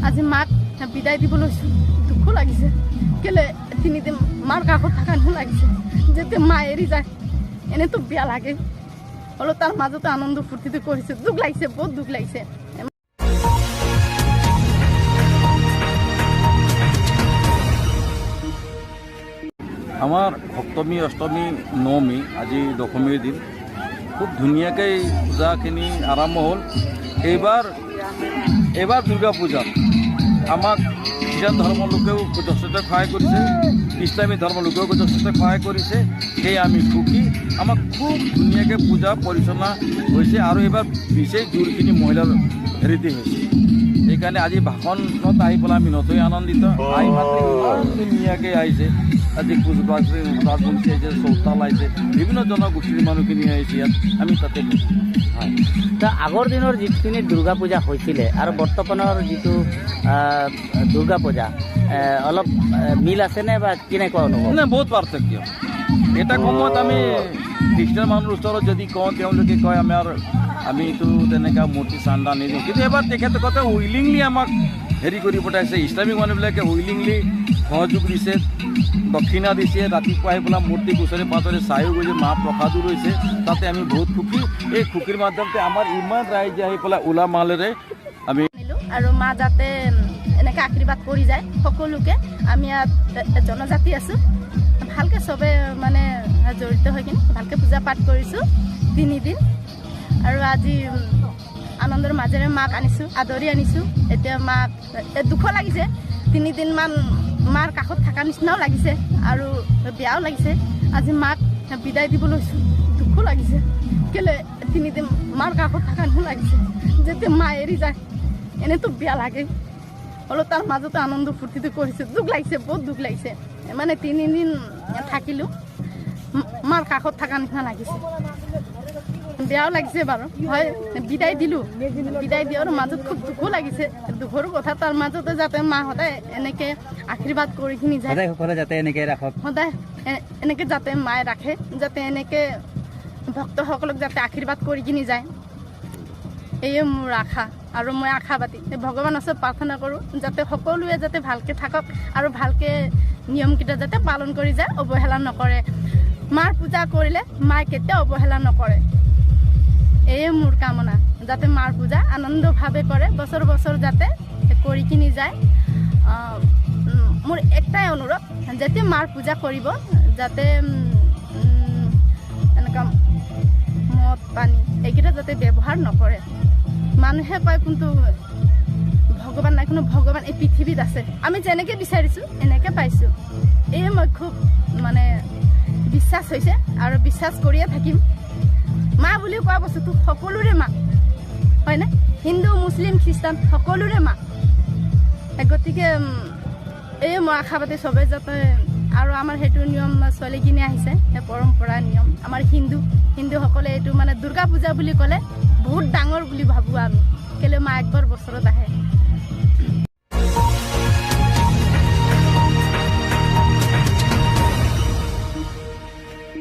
আজি মাক বিদায় দিব লৈছোঁ, দুখো লাগিছে। কেলে 3 দিন মাৰ কাষত থকা নিচিনা লাগিছে। যেতিয়া মা এৰি যায় এনেতো বেয়া লাগে, হ'লেও তাৰ মাজতে আনন্দ ফূৰ্তিটো কৰিছে। দুখ লাগিছে, বহুত দুখ লাগিছে। আমাৰ সপ্তমী, অষ্টমী, নৱমী, আজি দশমীৰ দিন খুব ধুনীয়াকৈ পূজাখিনি আৰম্ভ হ'ল। এইবাৰ দুৰ্গা পূজাত আমাক খ্ৰীষ্টান ধৰ্মৰ লোকেও যথেষ্ট সহায় কৰিছে, ইছলামী ধৰ্মৰ লোকেও যথেষ্ট সহায় কৰিছে। সেয়ে আমি সুখী। আমাক খুব ধুনীয়াকৈ পূজা পৰিচালনা হৈছে আৰু এইবাৰ বিশেষ জোৰখিনি মহিলাৰ হেৰিতে হৈছে। সেইকাৰণে আজি ভাষণত আহি পেলাই আমি নথৈ আনন্দিত। আহি মাত্ৰ ইমান ধুনীয়াকৈ আহিছে। আজি ৰাজবংশী আহিছে, চৌতাল আহিছে, বিভিন্ন জনগোষ্ঠীৰ মানুহখিনি আহিছে ইয়াত। আমি তাতে হয়। তো আগৰ দিনৰ যিখিনি দুৰ্গা পূজা হৈছিলে আৰু বৰ্তমানৰ যিটো দুৰ্গা পূজা অলপ মিল আছেনে বা কেনেকুৱা অনুভৱ? নাই, বহুত পাৰ্থক্য। এটা সময়ত আমি খ্ৰীষ্টান মানুহৰ ওচৰত যদি কওঁ, তেওঁলোকে কয় আমিতো তেনেকুৱা মূৰ্তি চান্দা নিদিওঁ। কিন্তু এবাৰ তেখেতসকলে উইলিংলি আমাক হেৰি কৰি পঠাইছে। ইছলামিক মানুহবিলাকে উইলিংলি সহযোগ দিছে, দক্ষিণা দিছে। ৰাতিপুৱা আহি পেলাই মূৰ্তি গোচৰি পাছৰে চায়ো গৈছে, মাহ প্ৰসাদো ৰৈছে। তাতে আমি বহুত সুখী। এই সুখীৰ মাধ্যমতে আমাৰ ইমান ৰাইজে আহি পেলাই উলা মালেৰে আমি আৰু মা যাতে এনেকৈ আশীৰ্বাদ কৰি যায় সকলোকে। আমি ইয়াত জনজাতি আছোঁ, ভালকৈ চবে মানে জড়িত হৈ কিনে ভালকৈ পূজা পাঠ কৰিছোঁ 3 দিন। আৰু আজি আনন্দৰ মাজেৰে মাক আনিছোঁ, আদৰি আনিছোঁ। এতিয়া মাক দুখ লাগিছে, 3 দিনমান মাৰ কাষত থকা নিচিনাও লাগিছে আৰু বেয়াও লাগিছে। আজি মাক বিদায় দিব লৈছোঁ, দুখো লাগিছে। কেলে 3 দিন মাৰ কাষত থকা নিচিনা লাগিছে। যেতিয়া মা এৰি যায় এনেতো বেয়া লাগে, হ'লেও তাৰ মাজতে আনন্দ ফূৰ্তিটো কৰিছে। দুখ লাগিছে, বহুত দুখ লাগিছে। মানে 3 দিন থাকিলোঁ, মাৰ কাষত থকা নিচিনা লাগিছে। বেয়াও লাগিছে বাৰু, হয়। বিদায় দিলোঁ, বিদায় দিয়াৰ মাজত খুব দুখো লাগিছে। দুখৰ কথা তাৰ মাজতে যাতে মা সদায় এনেকৈ আশীৰ্বাদ কৰি কিনি যায়, যাতে এনেকৈ ৰাখক, সদায় এনেকৈ যাতে মায়ে ৰাখে, যাতে এনেকৈ ভক্তসকলক যাতে আশীৰ্বাদ কৰি কিনি যায়। এয়ে মোৰ আশা আৰু মই আশাবাদী। ভগৱানৰ ওচৰত প্ৰাৰ্থনা কৰোঁ যাতে সকলোৱে যাতে ভালকৈ থাকক আৰু ভালকৈ নিয়মকেইটা যাতে পালন কৰি যায়, অৱহেলা নকৰে। মাৰ পূজা কৰিলে মায়ে কেতিয়াও অৱহেলা নকৰে। এয়ে মোৰ কামনা, যাতে মাৰ পূজা আনন্দভাৱে কৰে, বছৰ বছৰ যাতে কৰি কিনি যায়। মোৰ একটাই অনুৰোধ, যাতে মাৰ পূজা কৰিব যাতে এনেকুৱা মদ পানী এইকেইটা যাতে ব্যৱহাৰ নকৰে। মানুহে কয় কিন্তু ভগৱান নাই, কোনো ভগৱান এই পৃথিৱীত আছে। আমি যেনেকৈ বিচাৰিছোঁ এনেকৈ পাইছোঁ। এয়ে মই খুব মানে বিশ্বাস হৈছে আৰু বিশ্বাস কৰিয়ে থাকিম। মা বুলি কোৱা বস্তুটো সকলোৰে মা, হয়নে? হিন্দু, মুছলিম, খ্ৰীষ্টান সকলোৰে মা। গতিকে এই মই আশাবাদী চবে যাতে, আৰু আমাৰ সেইটো নিয়ম চলি কিনে আহিছে, সেই পৰম্পৰা নিয়ম। আমাৰ হিন্দুসকলে এইটো মানে দুৰ্গা পূজা বুলি ক'লে বহুত ডাঙৰ বুলি ভাবোঁ আমি। কেলৈ মা একবাৰ বছৰত আহে।